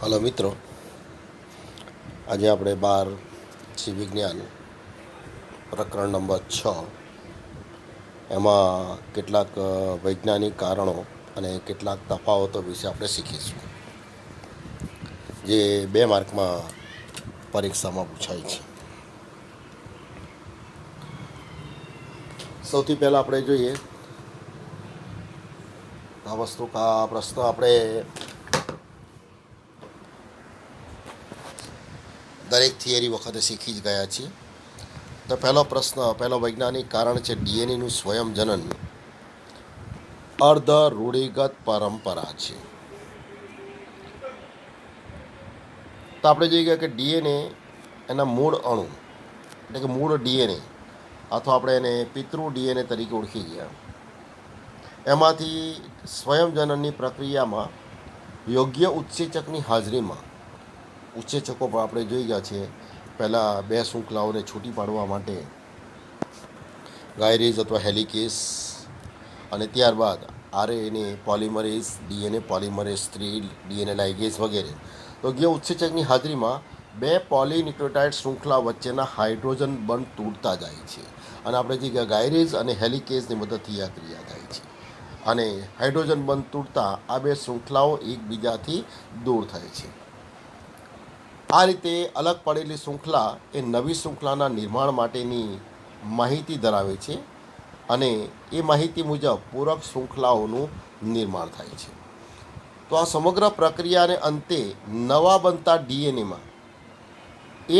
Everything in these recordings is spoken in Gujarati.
હલો મિત્રો, આજે આપણે 12 જીવ વિજ્ઞાન પ્રકરણ નંબર 6 એમાં કેટલાક વૈજ્ઞાનિક કારણો અને કેટલાક તફાવતો વિશે આપણે શીખીશું, જે 2 માર્કમાં પરીક્ષામાં પૂછાય છે. સૌથી પહેલાં આપણે જોઈએ આ પ્રશ્ન આપણે દરેક થિયરી વખતે શીખી જ ગયા છીએ. તો પહેલો વૈજ્ઞાનિક કારણ છે ડીએનએનું સ્વયંજનન અર્ધ રૂઢિગત પરંપરા છે. તો આપણે જોઈ ગયા કે ડીએનએ એના મૂળ અણુ એટલે કે મૂળ ડીએનએ અથવા આપણે એને પિતૃ ડીએનએ તરીકે ઓળખી ગયા, એમાંથી સ્વયંજનનની પ્રક્રિયામાં યોગ્ય ઉત્સેચકની હાજરીમાં ઉત્સેચકો પણ આપણે જોઈ ગયા છે. પહેલાં 2 શૃંખલાઓને છૂટી પાડવા માટે ગાયરેઝ અથવા હેલિકેસ અને ત્યારબાદ RNA polymerase, DNA polymerase 3, DNA ligase વગેરે. તો યોગ્ય ઉત્સેચકની હાજરીમાં 2 પોલીન્યુક્લિયોટાઇડ શૃંખલા વચ્ચેના હાઇડ્રોજન બંધ તૂટતા જાય છે અને આપણે જે ગાયરેઝ અને હેલિકેઝની મદદથી આ ક્રિયા થાય છે અને હાઇડ્રોજન બંધ તૂટતા આ 2 શૃંખલાઓ એકબીજાથી દૂર થાય છે. આ રીતે અલગ પડેલી શૃંખલા એ નવી શૃંખલાના નિર્માણ માટેની માહિતી ધરાવે છે અને એ માહિતી મુજબ પૂરક શૃંખલાઓનું નિર્માણ થાય છે. તો આ સમગ્ર પ્રક્રિયાને અંતે નવા બનતા ડીએનએમાં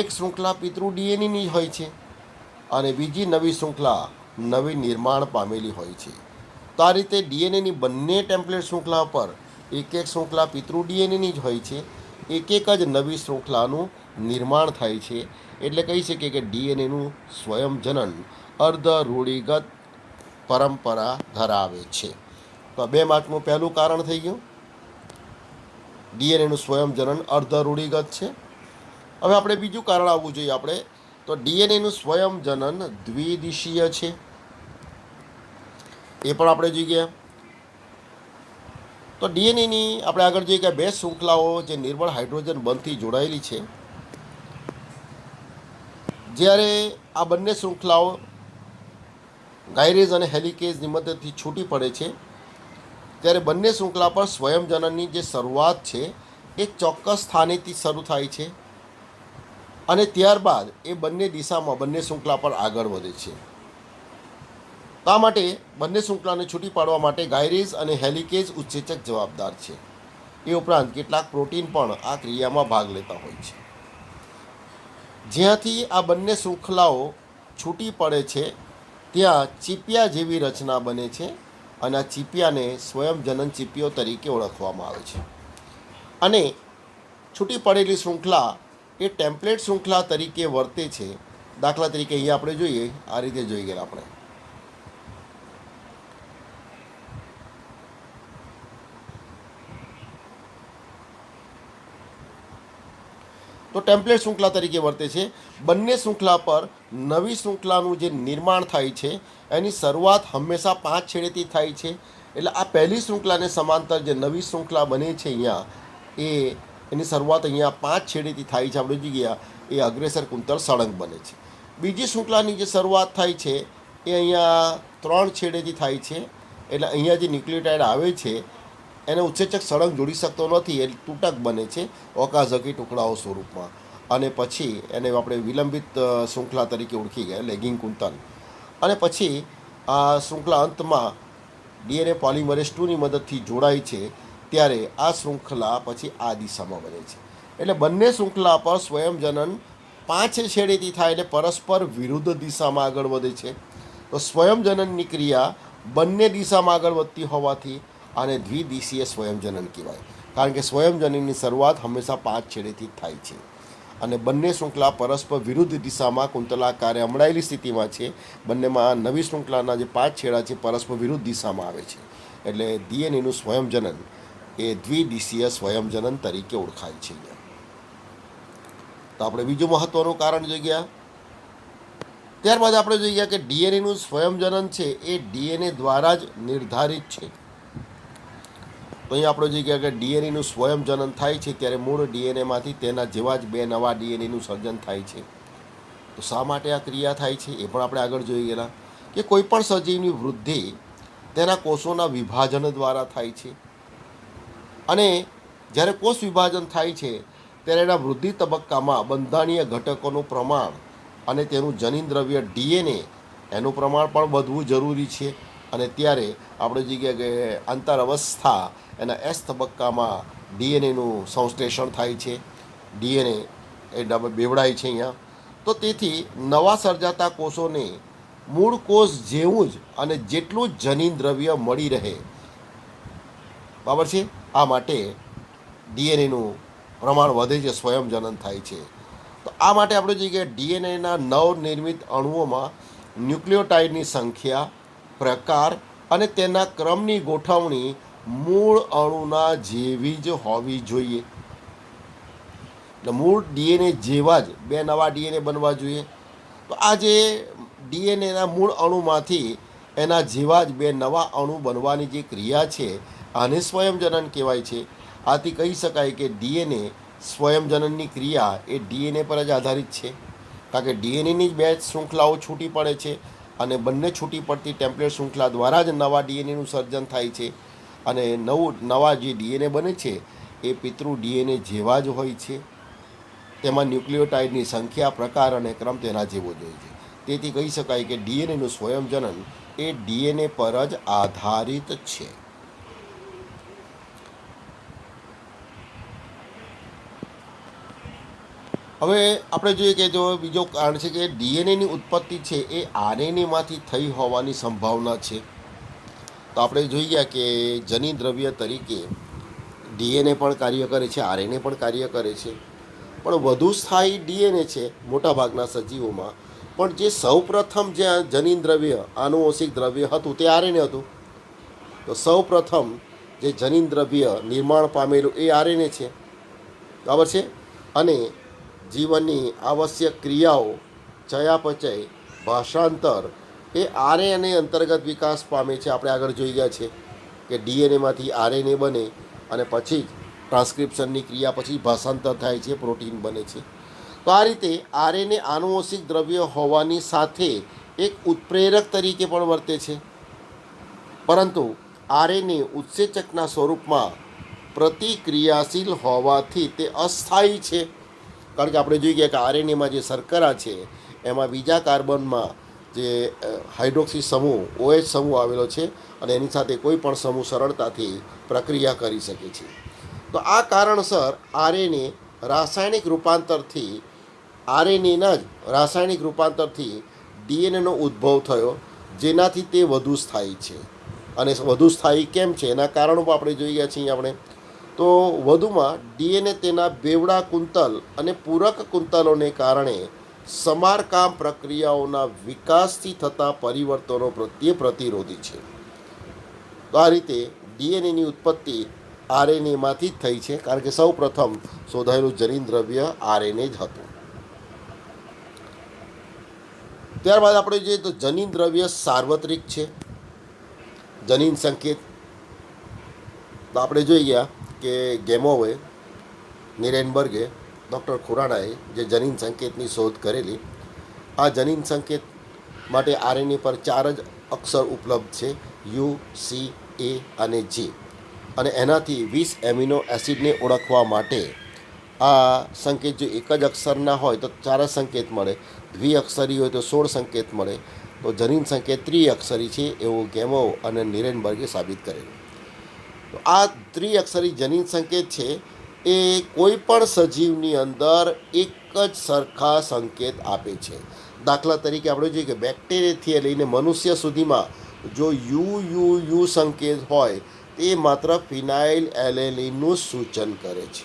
એક શૃંખલા પિતૃ ડીએનએની હોય છે અને બીજી નવી શૃંખલા નવી નિર્માણ પામેલી હોય છે. તો આ રીતે ડીએનએની બંને ટેમ્પલેટ શૃંખલા પર એક શૃંખલા પિતૃ ડીએનએની જ હોય છે, એક જ નવી શૃંખલાનું નિર્માણ થાય છે. એટલે કહી શકીએ કે ડીએનએનું સ્વયંજનન અર્ધ રૂઢિગત પરંપરા ધરાવે છે. તો 2 માર્કનું પહેલું કારણ થઈ ગયું, ડીએનએનું સ્વયંજનન અર્ધ રૂઢિગત છે. હવે આપણે બીજું કારણ આવવું જોઈએ આપણે, તો ડીએનએનું સ્વયંજનન દ્વિદિશીય છે, એ પણ આપણે જોઈ ગયા. તો ડીએનએની આપણે આગળ જોઈએ કે 2 શૃંખલાઓ જે નિર્બળ હાઇડ્રોજન બંધથી જોડાયેલી છે, જ્યારે આ બંને શૃંખલાઓ ગાયરેઝ અને હેલિકેઝની મદદથી છૂટી પડે છે, ત્યારે બંને શૃંખલા પર સ્વયંજનનની જે શરૂઆત છે એ ચોક્કસ સ્થાનેથી શરૂ થાય છે અને ત્યારબાદ એ બંને દિશામાં બંને શૃંખલા પર આગળ વધે છે. તો આ માટે બંને શૃંખલાને છૂટી પાડવા માટે ગાયરેઝ અને હેલિકેઝ ઉત્સેચક જવાબદાર છે. એ ઉપરાંત કેટલાક પ્રોટીન પણ આ ક્રિયામાં ભાગ લેતા હોય છે. જ્યાંથી આ બંને શૃંખલાઓ છૂટી પડે છે ત્યાં ચીપિયા જેવી રચના બને છે અને આ ચીપિયાને સ્વયંજનન ચીપિયો તરીકે ઓળખવામાં આવે છે. અને છૂટી પડેલી શૃંખલા એ ટેમ્પલેટ શૃંખલા તરીકે વર્તે છે. દાખલા તરીકે અહીંયા આપણે જોઈએ, આ રીતે જોઈ ગયા આપણે. તો ટેમ્પલેટ શૃંખલા તરીકે વર્તે છે. બંને શૃંખલા પર નવી શૃંખલાનું જે નિર્માણ થાય છે એની શરૂઆત હંમેશા 5 છેડેથી થાય છે. એટલે આ પહેલી શૃંખલાને સમાંતર જે નવી શૃંખલા બને છે અહીંયા એની શરૂઆત અહીંયા 5 છેડેથી થાય છે. આપણે જોઈ ગયા એ અગ્રેસર કુંતળ સળંગ બને છે. બીજી શૃંખલાની જે શરૂઆત થાય છે એ અહીંયા 3 છેડેથી થાય છે. એટલે અહીંયા જે ન્યુક્લિયોટાઇડ આવે છે એને ઉત્સેચક સળંગ જોડી શકતો નથી, એ તૂટક બને છે ઓકાઝકી ટુકડાઓ સ્વરૂપમાં. અને પછી એને આપણે વિલંબિત શૃંખલા તરીકે ઓળખી ગયા, લેગિંગ કુંતલ. અને પછી આ શૃંખલા અંતમાં ડીએનએ પોલિમરેઝ 2ની મદદથી જોડાય છે, ત્યારે આ શૃંખલા પછી આ દિશામાં બને છે. એટલે બંને શૃંખલા પર સ્વયંજનન 5 છેડેથી થાય એટલે પરસ્પર વિરુદ્ધ દિશામાં આગળ વધે છે. તો સ્વયંજનનની ક્રિયા બંને દિશામાં આગળ વધતી હોવાથી આને દ્વિદિશીય સ્વયંજનન કહેવાય, કારણ કે સ્વયંજનનની શરૂઆત હંમેશા 5 છેડેથી જ થાય છે અને બંને શૃંખલા પરસ્પર વિરુદ્ધ દિશામાં કુંતલાકારે અમડાયેલી સ્થિતિમાં છે. બંનેમાં નવી શૃંખલાના જે 5 છેડા છે પરસ્પર વિરુદ્ધ દિશામાં આવે છે. એટલે ડીએનએનું સ્વયંજનન એ દ્વિદિશીય સ્વયંજનન તરીકે ઓળખાય છે. તો આપણે બીજું મહત્ત્વનું કારણ જોઈ ગયા. ત્યારબાદ આપણે જોઈ ગયા કે ડીએનએનું સ્વયંજનન છે એ ડીએનએ દ્વારા જ નિર્ધારિત છે. તો તો અહીં આપણે જોઈએ કે ડીએનએનું સ્વયં જનન થાય છે ત્યારે મૂળ ડીએનએમાંથી તેના જેવા જ બે નવા ડીએનએનું સર્જન થાય છે. તો શા માટે આ ક્રિયા થાય છે એ પણ આપણે આગળ જોઈ ગયેલા કે કોઈ પણ સજીવની વૃદ્ધિ તેના કોષોના વિભાજન દ્વારા થાય છે, અને જ્યારે કોષ વિભાજન થાય છે ત્યારે એના વૃદ્ધિ તબક્કામાં બંધારણીય ઘટકોનું પ્રમાણ અને તેનું જનીન દ્રવ્ય ડીએનએ એનું પ્રમાણ પણ વધવું જરૂરી છે. અને ત્યારે આપણે જોઈએ કે આંતર અવસ્થા એના એસ તબક્કામાં ડીએનએનું સંશ્લેષણ થાય છે, ડીએનએ એ બેવડાય છે અહીંયા. તો તેથી નવા સર્જાતા કોષોને મૂળ કોષ જેવું જ અને જેટલું જ જનીન દ્રવ્ય મળી રહે, બરાબર છે. આ માટે ડીએનએનું પ્રમાણ વધે છે, સ્વયં જનન થાય છે. તો આ માટે આપણે જોઈએ કે ડીએનએના નવનિર્મિત અણુઓમાં ન્યુક્લિયોટાઇડની સંખ્યા, પ્રકાર અને તેના ક્રમની ગોઠવણી મૂળ અણુના જેવી જ હોવી જોઈએ. એટલે મૂળ ડીએનએ જેવા જ બે નવા ડીએનએ બનવા જોઈએ. તો આ જે ડીએનએના મૂળ અણુમાંથી એના જેવા જ બે નવા અણુ બનવાની જે ક્રિયા છે આને સ્વયંજનન કહેવાય છે. આથી કહી શકાય કે ડીએનએ સ્વયંજનનની ક્રિયા એ ડીએનએ પર જ આધારિત છે, કારણ કે ડીએનએની જ બે શૃંખલાઓ છૂટી પડે છે અને બંને છૂટી પડતી ટેમ્પલેટ શૃંખલા દ્વારા જ નવા ડીએનએનું સર્જન થાય છે. અને નવા જે ડીએનએ બને છે એ પિતૃ ડીએનએ જેવા જ હોય છે. તેમાં ન્યુક્લિયોટાઇડની સંખ્યા, પ્રકાર અને ક્રમ તેના જેવો જ હોય છે. તેથી કહી શકાય કે ડીએનએનું સ્વયંજનન એ ડીએનએ પર જ આધારિત છે. હવે આપણે જોઈએ કે જો બીજો કારણ છે કે ડીએનએની ઉત્પત્તિ છે એ આરએનએમાંથી થઈ હોવાની સંભાવના છે. તો આપણે જોઈએ કે જનીન દ્રવ્ય તરીકે ડીએનએ પણ કાર્ય કરે છે, આરએનએ પણ કાર્ય કરે છે, પણ વધુ સ્થાયી ડીએનએ છે મોટાભાગના સજીવોમાં. પણ જે સૌપ્રથમ જે જનીન દ્રવ્ય, આનુવંશિક દ્રવ્ય હતું તે આરએનએ હતું. તો સૌપ્રથમ જે જનીન દ્રવ્ય નિર્માણ પામેલું એ આરએનએ છે, બરાબર છે. અને જીવનની આવશ્યક ક્રિયાઓ, ચયાપચય, ભાષાંતર એ આરએનએ અંતર્ગત વિકાસ પામે છે. આપણે આગળ જોઈ ગયા છે કે ડીએનએમાંથી આરએનએ બને અને પછી ટ્રાન્સક્રિપ્શનની ક્રિયા પછી ભાષાંતર થાય છે, પ્રોટીન બને છે. તો આ રીતે આરએનએ આનુવંશિક દ્રવ્ય હોવાની સાથે એક ઉત્પ્રેરક તરીકે પણ વર્તે છે. પરંતુ આરએનએ ઉત્સેચકના સ્વરૂપમાં પ્રતિક્રિયાશીલ હોવાથી તે અસ્થાયી છે. કારણ કે આપણે જોઈ ગયા કે આરએનએમાં જે શર્કરા છે એમાં બીજા કાર્બનમાં જે હાઇડ્રોક્સી સમૂહ OH સમૂહ આવેલો છે અને એની સાથે કોઈ પણ સમૂહ સરળતાથી પ્રક્રિયા કરી શકે છે. તો આ કારણસર રાસાયણિક રૂપાંતરથી ડીએનએનો ઉદ્ભવ થયો, જેનાથી તે વધુ સ્થાયી છે. અને વધુ સ્થાયી કેમ છે એના કારણો આપણે જોઈ ગયા છીએ આપણે. તો વધુમાં ડીએનએ તેના બેવડા કુંતલ અને પૂરક કુંતલોને કારણે સમારકામ પ્રક્રિયાઓના વિકાસથી થતા પરિવર્તનો પ્રત્યે પ્રતિરોધી છે. તો આ રીતે ડીએનએની ઉત્પત્તિ આરએનએમાંથી જ થઈ છે, કારણ કે સૌ પ્રથમ શોધાયેલું જનીન દ્રવ્ય આરએનએ જ હતું. ત્યારબાદ આપણે જોઈએ તો જનીન દ્રવ્ય સાર્વત્રિક છે. જનીન સંકેત તો આપણે જોઈ ગયા કે ગેમોવે, નિરેનબર્ગે, ડૉક્ટર ખુરાનાએ જે જનીન સંકેતની શોધ કરેલી. આ જનીન સંકેત માટે આરએનએ પર 4 જ અક્ષર ઉપલબ્ધ છે, યુ, સી, એ અને જી. અને એનાથી 20 એમિનો એસિડને ઓળખવા માટે આ સંકેત જો એક જ અક્ષરના હોય તો 4 સંકેત મળે, દ્વિઅક્ષરી હોય તો 16 સંકેત મળે. તો જનીન સંકેત ત્રિઅક્ષરી છે એવું ગેમોવ અને નિરેનબર્ગે સાબિત કરેલું. તો આ ત્રિઅક્ષરી જનીન સંકેત છે એ કોઈ પણ સજીવની અંદર એક જ સરખા સંકેત આપે છે. દાખલા તરીકે આપણે જોઈએ કે બેક્ટેરિયાથી લઈને મનુષ્ય સુધીમાં જો યુ સંકેત હોય તે માત્ર ફિનાઇલ એલેનિનનું સૂચન કરે છે,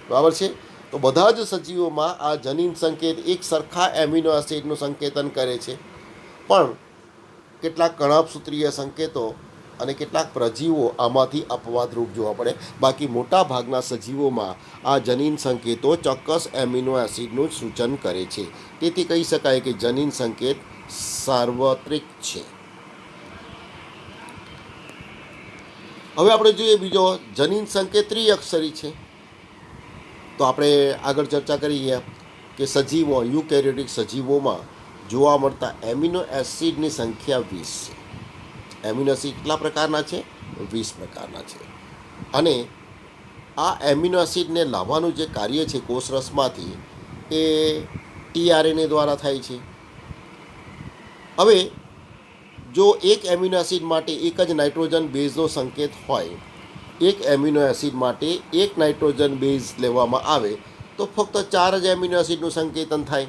બરાબર છે. તો બધા જ સજીવોમાં આ જનીન સંકેત એક સરખા એમિનો એસિડનું સંકેતન કરે છે, પણ કેટલાક કણાભસૂત્રીય સંકેતો અને કેટલાક પ્રજીવો આમાંથી અપવાદરૂપ જોવા પડે. બાકી મોટા ભાગના સજીવોમાં આ જનીન સંકેતો ચોક્કસ એમિનો એસિડનું સૂચન કરે છે. તેથી કહી શકાય કે જનીન સંકેત સાર્વત્રિક છે. હવે આપણે જોઈએ બીજો જનીન સંકેત ત્રિઅક્ષરી છે. તો આપણે આગળ ચર્ચા કરી ગયા કે સજીવો યુકેરિયોટિક સજીવોમાં જોવા મળતા એમિનો એસિડની સંખ્યા 20 છે. એમિનો એસિડ કેટલા પ્રકારના છે? 20 પ્રકારના છે. અને આ એમિનો એસિડને લાવવાનું જે કાર્ય છે કોષરસમાંથી એ ટીઆરએનએ દ્વારા થાય છે. હવે જો એક એમિનો એસિડ માટે એક જ નાઇટ્રોજન બેઝનો સંકેત હોય, એક એમિનો એસિડ માટે એક નાઇટ્રોજન બેઝ લેવામાં આવે તો ફક્ત 4 જ એમિનો એસિડનું સંકેતન થાય.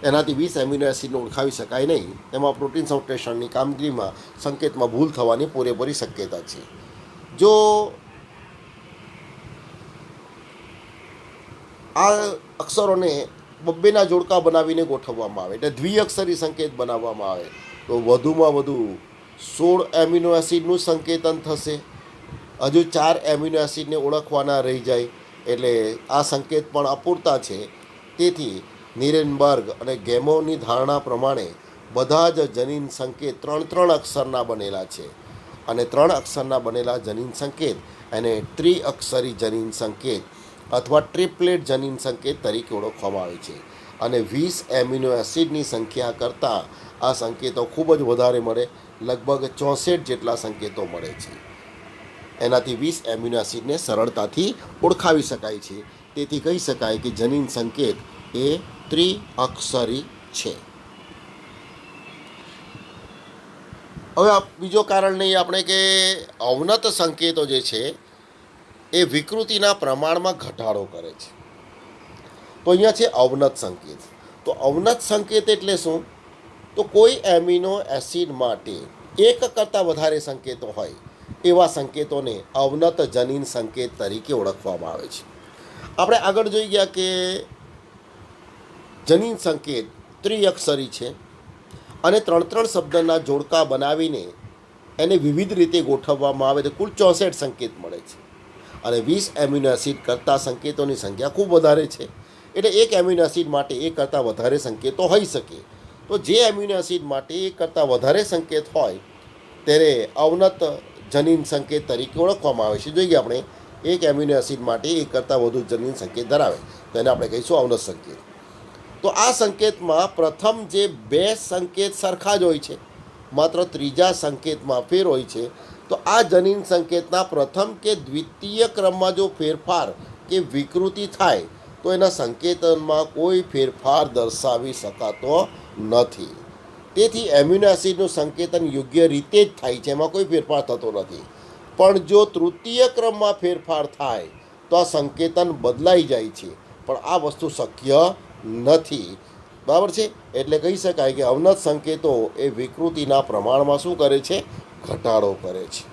એનાથી 20 એમિનો એસિડને ઓળખાવી શકાય નહીં. તેમાં પ્રોટીન સંશ્લેષણની કામગીરીમાં સંકેતમાં ભૂલ થવાની પૂરેપૂરી શક્યતા છે. જો આ અક્ષરોને બબ્બેના જોડકા બનાવીને ગોઠવવામાં આવે એટલે દ્વિઅક્ષરી સંકેત બનાવવામાં આવે તો વધુમાં વધુ 16 એમિનો એસિડનું સંકેતન થશે. હજુ 4 એમિનો એસિડને ઓળખવાના રહી જાય એટલે આ સંકેત પણ અપૂરતા છે. તેથી નિરેનબર્ગ અને ગેમોની ધારણા પ્રમાણે બધા જ જનીન સંકેત 3 અક્ષરના બનેલા છે. અને 3 અક્ષરના બનેલા જનીન સંકેત એને ત્રિઅક્ષરી જનીન સંકેત અથવા ટ્રિપ્લેટ જનીન સંકેત તરીકે ઓળખવામાં આવે છે. અને 20 એમિનો એસિડની સંખ્યા કરતાં આ સંકેતો ખૂબ જ વધારે મળે, લગભગ 64 જેટલા સંકેતો મળે છે. એનાથી 20 એમિનો એસિડને સરળતાથી ઓળખાવી શકાય છે. તેથી કહી શકાય કે જનીન સંકેત એ ત્રિઅક્ષરી છે. હવે બીજો કારણ લઈએ આપણે કે અવનત સંકેતો જે છે એ વિકૃતિના પ્રમાણમાં ઘટાડો કરે છે. તો અહીંયા છે અવનત સંકેત. તો અવનત સંકેત એટલે શું? તો કોઈ એમિનો એસિડ માટે એક કરતાં વધારે સંકેતો હોય એવા સંકેતોને અવનત જનીન સંકેત તરીકે ઓળખવામાં આવે છે. આપણે આગળ જોઈ ગયા કે જનીન સંકેત ત્રિઅક્ષરી છે અને 3 શબ્દના જોડકા બનાવીને એને વિવિધ રીતે ગોઠવવામાં આવે તો કુલ 64 સંકેત મળે છે. અને 20 એમિનો એસિડ કરતાં સંકેતોની સંખ્યા ખૂબ વધારે છે. એટલે એક એમિનો એસિડ માટે એક કરતાં વધારે સંકેતો હોઈ શકે. તો જે એમિનો એસિડ માટે એક કરતાં વધારે સંકેત હોય તેને અવનત જનીન સંકેત તરીકે ઓળખવામાં આવે છે. જોઈએ આપણે એક એમિનો એસિડ માટે એક કરતાં વધુ જનીન સંકેત ધરાવે તો એને આપણે કહીશું અવનત સંકેત. તો આ સંકેતમાં પ્રથમ જે 2 સંકેત સરખા જ હોય છે, માત્ર ત્રીજા સંકેતમાં ફેર હોય છે. તો આ જનીન સંકેતના પ્રથમ કે દ્વિતીય ક્રમમાં જો ફેરફાર કે વિકૃતિ થાય તો એના સંકેતનમાં કોઈ ફેરફાર દર્શાવી શકાતો નથી. તેથી એમિનો એસિડનું સંકેતન યોગ્ય રીતે જ થાય છે, એમાં કોઈ ફેરફાર થતો નથી. પણ જો તૃતીય ક્રમમાં ફેરફાર થાય તો આ સંકેતન બદલાઈ જાય છે, પણ આ વસ્તુ શક્ય નથી. બરાબર છે? એટલે કહી શકાય કે અવનત સંકેતો એ વિકૃતિના પ્રમાણમાં શું કરે છે? ઘટાડો કરે છે.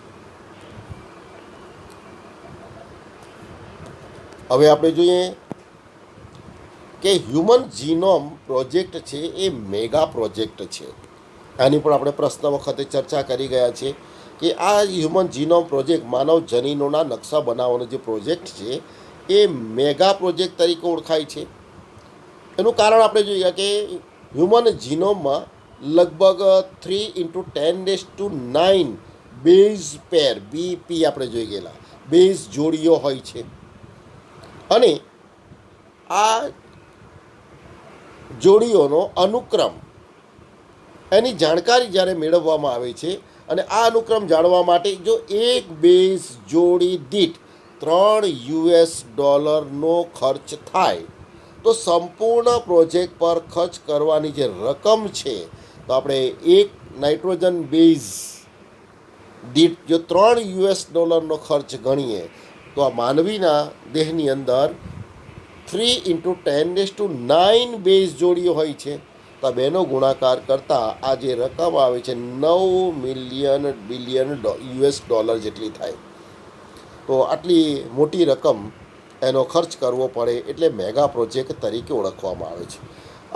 હવે આપણે જોઈએ કે હ્યુમન જીનોમ પ્રોજેક્ટ છે એ મેગા પ્રોજેક્ટ છે. આની પણ આપણે પ્રશ્ન વખતે ચર્ચા કરી ગયા છે કે આ હ્યુમન જીનોમ પ્રોજેક્ટ માનવ જનીનોના નકશા બનાવવાનો જે પ્રોજેક્ટ છે એ મેગા પ્રોજેક્ટ તરીકે ઓળખાય છે. એનું કારણ આપણે જોઈએ કે હ્યુમન જીનોમમાં લગભગ 3 × 10⁹ બેઝ પેર બીપી આપણે જોઈ ગયેલા બેઝ જોડીઓ હોય છે. અને આ જોડીઓનો અનુક્રમ એની જાણકારી જ્યારે મેળવવામાં આવે છે અને આ અનુક્રમ જાણવા માટે જો એક બેઝ જોડી દીઠ $3 ખર્ચ થાય તો સંપૂર્ણ પ્રોજેક્ટ પર ખર્ચ કરવાની જે રકમ છે તો આપણે એક નાઇટ્રોજન બેઝ દીઠ જો $3 ખર્ચ ગણીએ તો આ માનવીના દેહની અંદર 3 × 10⁹ બેઝ જોડીઓ હોય છે. તો આ બેનો ગુણાકાર કરતાં આ જે રકમ આવે છે $9 બિલિયન જેટલી થાય. તો આટલી મોટી રકમ એનો ખર્ચ કરવો પડે એટલે મેગા પ્રોજેક્ટ તરીકે ઓળખવામાં આવે છે.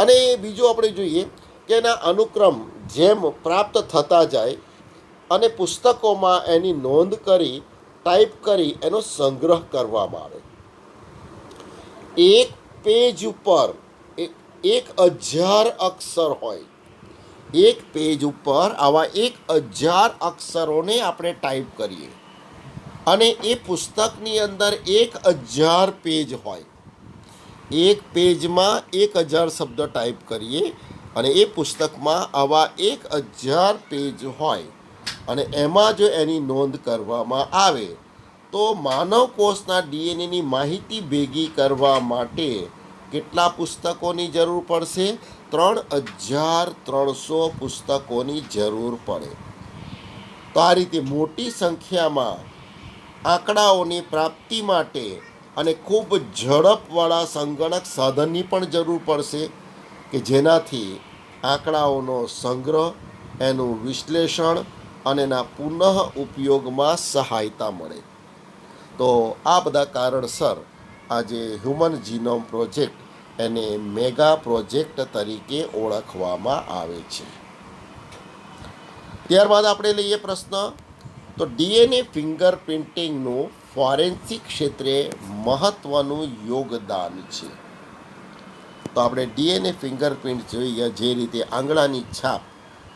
અને બીજું આપણે જોઈએ કે એના અનુક્રમ જેમ પ્રાપ્ત થતા જાય અને પુસ્તકોમાં એની નોંધ કરી ટાઈપ કરી એનો સંગ્રહ કરવામાં આવે. એક પેજ ઉપર 1000 અક્ષર હોય એક પેજ ઉપર આવા 1000 અક્ષરોને આપણે ટાઈપ કરીએ અને એ પુસ્તકની અંદર 1000 પેજ હોય, એક પેજમાં 1000 શબ્દ ટાઈપ કરીએ અને એ પુસ્તકમાં આવા 1000 પેજ હોય અને એમાં જો એની નોંધ કરવામાં આવે તો માનવ કોષના ડીએનએની માહિતી ભેગી કરવા માટે કેટલા પુસ્તકોની જરૂર પડશે? 3300 પુસ્તકોની જરૂર પડે. તો આ રીતે મોટી સંખ્યામાં આંકડાઓની પ્રાપ્તિ માટે અને ખૂબ ઝડપવાળા સંગણક સાધનની પણ જરૂર પડશે કે જેનાથી આંકડાઓનો સંગ્રહ, એનું વિશ્લેષણ અને એના પુનઃ ઉપયોગમાં સહાયતા મળે. તો આ બધા કારણસર આજે હ્યુમન જીનોમ પ્રોજેક્ટ એને મેગા પ્રોજેક્ટ તરીકે ઓળખવામાં આવે છે. ત્યારબાદ આપણે લઈએ પ્રશ્ન, તો ડીએનએ ફિંગરપ્રિન્ટિંગનું ફોરેન્સિક ક્ષેત્રે મહત્ત્વનું યોગદાન છે. તો આપણે ડીએનએ ફિંગરપ્રિન્ટ જોઈએ, જે રીતે આંગળાની છાપ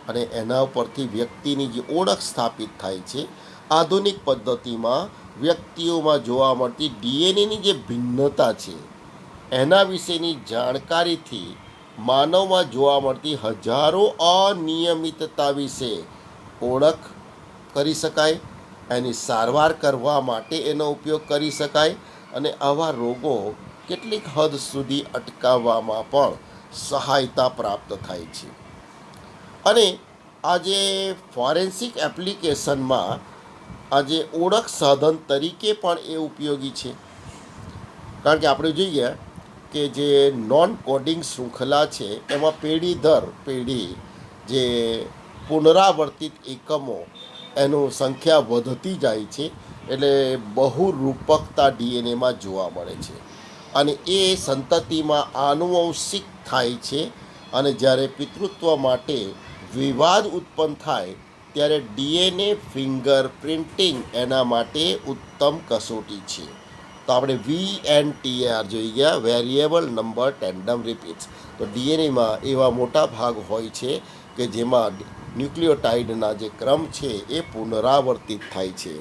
અને એના ઉપરથી વ્યક્તિની જે ઓળખ સ્થાપિત થાય છે. આધુનિક પદ્ધતિમાં વ્યક્તિઓમાં જોવા મળતી ડીએનએની જે ભિન્નતા છે એના વિશેની જાણકારીથી માનવમાં જોવા મળતી હજારો અનિયમિતતા વિશે ઓળખ કરી શકાય, એની સારવાર કરવા માટે એનો ઉપયોગ કરી શકાય અને આવા રોગો કેટલીક હદ સુધી અટકાવવામાં પણ સહાયતા પ્રાપ્ત થાય છે. અને આજે ફોરેન્સિક એપ્લિકેશનમાં આજે ઓળખ સાધન તરીકે પણ એ ઉપયોગી છે. કારણ કે આપણે જોઈએ કે જે નોન કોડિંગ શૃંખલા છે એમાં પેઢી દર પેઢી જે પુનરાવર્તિત એકમો એનું સંખ્યા વધતી જાય છે, એટલે બહુરૂપકતા ડીએનએમાં જોવા મળે છે અને એ સંતતિમાં આનુવંશિક થાય છે. અને જ્યારે પિતૃત્વ માટે વિવાદ ઉત્પન્ન થાય ત્યારે ડીએનએ ફિંગરપ્રિન્ટિંગ એના માટે ઉત્તમ કસોટી છે. તો આપણે VNTR જોઈ ગયા, વેરિયેબલ નંબર ટેન્ડમ રિપીટ્સ. તો ડીએનએમાં એવા મોટા ભાગ હોય છે કે જેમાં ન્યુક્લિયોટાઇડના જે ક્રમ છે એ પુનરાવર્તિત થાય છે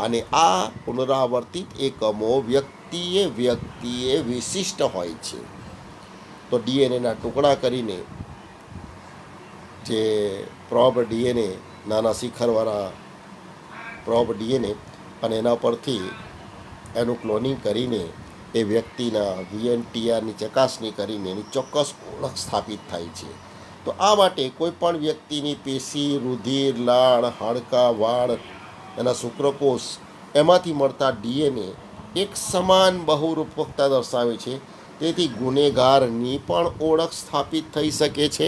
અને આ પુનરાવર્તિત એકમો વ્યક્તિએ વિશિષ્ટ હોય છે. તો ડીએનએના ટુકડા કરીને જે પ્રોબ ડીએનએ, નાના શિખરવાળા પ્રોબ ડીએનએ અને એના પરથી એનું ક્લોનિંગ કરીને એ વ્યક્તિના VNTRની ચકાસણી કરીને એની ચોક્કસ ઓળખ સ્થાપિત થાય છે. તો આ માટે કોઈ પણ વ્યક્તિની પેશી, રુધિર, લાળ, હાડકાં, વાળ, એના શુક્રકોષ એમાંથી મળતા ડીએનએ એક સમાન બહુરૂપકતા દર્શાવે છે. તેથી ગુનેગારની પણ ઓળખ સ્થાપિત થઈ શકે છે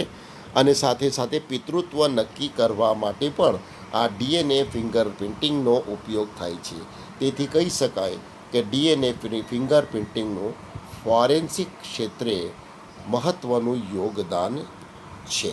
અને સાથે સાથે પિતૃત્વ નક્કી કરવા માટે પણ આ ડીએનએ ફિંગરપ્રિન્ટિંગનો ઉપયોગ થાય છે. તેથી કહી શકાય કે ડીએનએ ફિંગરપ્રિન્ટિંગનું ફોરેન્સિક ક્ષેત્રે મહત્ત્વનું યોગદાન છે.